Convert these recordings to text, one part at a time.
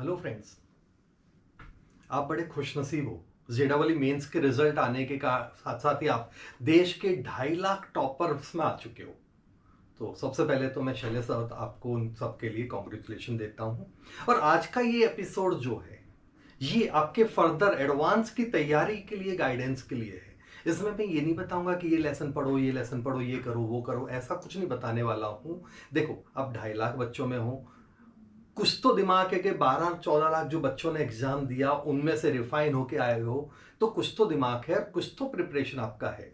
Hello friends, आप बड़े खुशनसीब हो। जेडबल मेंस के रिजल्ट आने के साथ साथ ही आप देश के 2.5 लाख टॉपर्स में आ चुके हो। तो सबसे पहले तो मैं शैलेश सर आपको उन सबके लिए कॉन्ग्रेचुलेशन देता हूं। और आज का ये एपिसोड जो है ये आपके फर्दर एडवांस की तैयारी के लिए, गाइडेंस के लिए है। इसमें मैं ये नहीं बताऊंगा कि ये लेसन पढ़ो, ये लेसन पढ़ो, ये करो, वो करो, ऐसा कुछ नहीं बताने वाला हूं। देखो, अब 2.5 लाख बच्चों में हो, कुछ तो दिमाग है कि 12-14 लाख जो बच्चों ने एग्जाम दिया उनमें से रिफाइन होके आए हो, तो कुछ तो दिमाग है, कुछ तो प्रिपरेशन आपका है।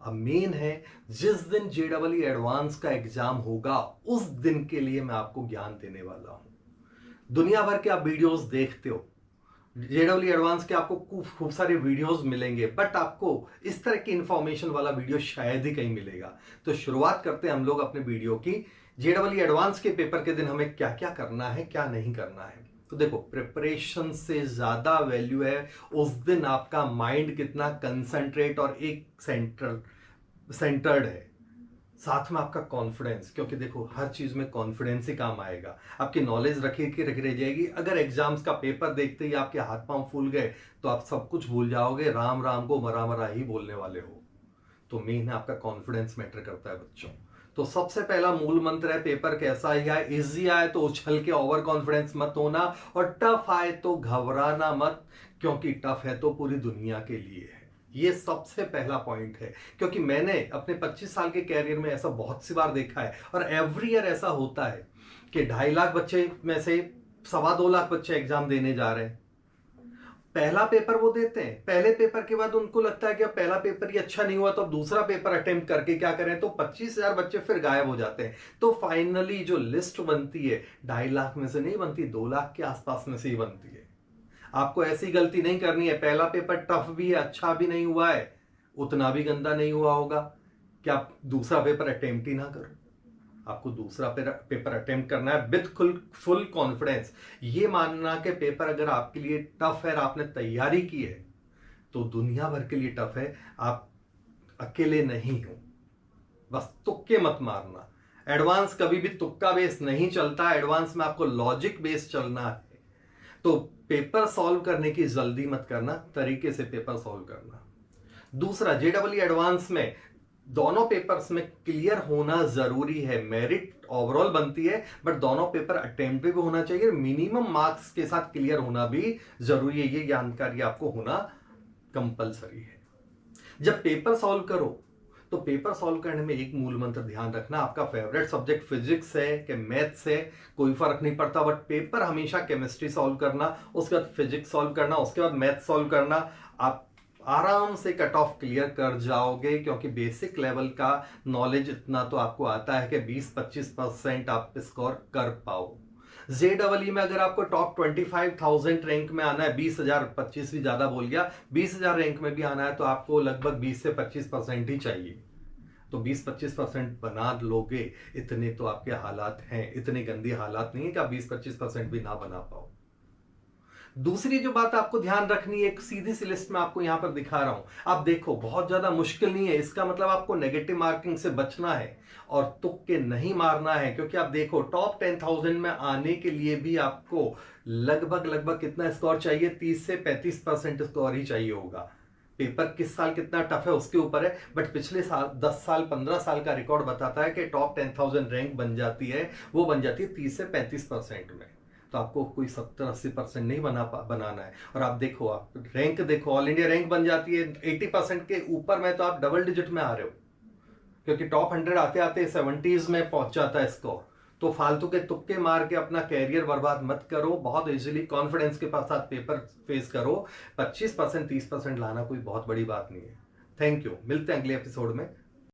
अब मेन है, जिस दिन जेडबल एडवांस का एग्जाम होगा उस दिन के लिए मैं आपको ज्ञान देने वाला हूं। दुनिया भर के आप वीडियोस देखते हो, जेडबल एडवांस के आपको खूब सारे वीडियोस मिलेंगे, बट आपको इस तरह की इंफॉर्मेशन वाला वीडियो शायद ही कहीं मिलेगा। तो शुरुआत करते हैं हम लोग अपने वीडियो की। जेडबल एडवांस के पेपर के दिन हमें क्या क्या करना है, क्या नहीं करना है। तो देखो, प्रिपरेशन से ज्यादा वैल्यू है उस दिन आपका माइंड कितना कंसंट्रेट और एक सेंटर्ड है, साथ में आपका कॉन्फिडेंस। क्योंकि देखो, हर चीज में कॉन्फिडेंस ही काम आएगा। आपकी नॉलेज रखी की रख रह जाएगी। अगर एग्जाम्स का पेपर देखते ही आपके हाथ पांव फूल गए तो आप सब कुछ भूल जाओगे, राम राम को मरा मरा ही बोलने वाले हो। तो मेन है, आपका कॉन्फिडेंस मैटर करता है बच्चों। तो सबसे पहला मूल मंत्र है, पेपर कैसा ही आए, इजी आए तो उछल के ओवर कॉन्फिडेंस मत होना, और टफ आए तो घबराना मत, क्योंकि टफ है तो पूरी दुनिया के लिए है। ये सबसे पहला पॉइंट है, क्योंकि मैंने अपने 25 साल के कैरियर में ऐसा बहुत सी बार देखा है, और एवरी ईयर ऐसा होता है कि 2.5 लाख बच्चे में से 2.25 लाख बच्चे एग्जाम देने जा रहे हैं। पहला पेपर वो देते हैं, पहले पेपर के बाद उनको लगता है कि अब पहला पेपर ही अच्छा नहीं हुआ तो अब दूसरा पेपर अटेम्प्ट करके क्या करें, तो 25,000 बच्चे फिर गायब हो जाते हैं। तो फाइनली जो लिस्ट बनती है 2.5 लाख में से नहीं बनती, 2 लाख के आसपास में से ही बनती है। आपको ऐसी गलती नहीं करनी है, पहला पेपर टफ भी है, अच्छा भी नहीं हुआ है, उतना भी गंदा नहीं हुआ होगा कि आप दूसरा पेपर अटेम्प्ट ही ना करो। आपको दूसरा पेपर अटेम्प्ट करना है विथ फुल कॉन्फिडेंस, ये मानना कि पेपर अगर आपके लिए टफ है और आपने तैयारी की है तो दुनिया भर के लिए टफ है, आप अकेले नहीं हो। बस तुक्के मत मारना। एडवांस कभी भी तुक्का बेस नहीं चलता, एडवांस में आपको लॉजिक बेस चलना है। तो पेपर सॉल्व करने की जल्दी मत करना, तरीके से पेपर सॉल्व करना। दूसरा, जेडबल एडवांस में दोनों पेपर्स में क्लियर होना जरूरी है। मेरिट ओवरऑल बनती है, बट दोनों पेपर अटेम्प्ट भी होना चाहिए, मिनिमम मार्क्स के साथ क्लियर होना भी जरूरी है। ये जानकारी आपको होना कंपलसरी है। जब पेपर सॉल्व करो तो पेपर सॉल्व करने में एक मूल मंत्र ध्यान रखना, आपका फेवरेट सब्जेक्ट फिजिक्स है कि मैथ्स है, कोई फर्क नहीं पड़ता, बट पेपर हमेशा केमिस्ट्री सॉल्व करना, उसके बाद फिजिक्स सॉल्व करना, उसके बाद मैथ सॉल्व करना। आप आराम से कट ऑफ क्लियर कर जाओगे, क्योंकि बेसिक लेवल का नॉलेज इतना तो आपको आता है कि 20-25% आप स्कोर कर पाओ। जेडबल में अगर आपको टॉप 25,000 रैंक में आना है, 20,000, 25 भी ज्यादा बोल गया, 20,000 रैंक में भी आना है तो आपको लगभग 20 से 25% ही चाहिए। तो 20-25% बना लोगे, इतने तो आपके हालात हैं, इतने गंदी हालात नहीं है कि आप 20-25% भी ना बना पाओ। दूसरी जो बात आपको ध्यान रखनी है, एक सीधी सी लिस्ट में आपको यहां पर दिखा रहा हूं, आप देखो बहुत ज्यादा मुश्किल नहीं है। इसका मतलब आपको नेगेटिव मार्किंग से बचना है और तुक्के नहीं मारना है, क्योंकि आप देखो टॉप 10,000 में आने के लिए भी आपको लगभग लगभग कितना स्कोर चाहिए, 30 से 35% स्कोर ही चाहिए होगा। पेपर किस साल कितना टफ है उसके ऊपर है, बट पिछले साल 10 साल 15 साल का रिकॉर्ड बताता है कि टॉप 10,000 रैंक बन जाती है, वो बन जाती है 30 से 35% में। तो आपको कोई 70-80% नहीं बनाना है। और आप देखो, आप रैंक देखो, ऑल इंडिया रैंक बन जाती है 80% के ऊपर में, तो आप डबल डिजिट में आ रहे हो, क्योंकि टॉप 100 आते आते 70s में पहुंच जाता है स्कोर। तो फालतू के तुक्के मार के अपना कैरियर बर्बाद मत करो, बहुत इजीली कॉन्फिडेंस के साथ पेपर फेस करो। 25% 30% लाना कोई बहुत बड़ी बात नहीं है। थैंक यू, मिलते हैं अगले एपिसोड में।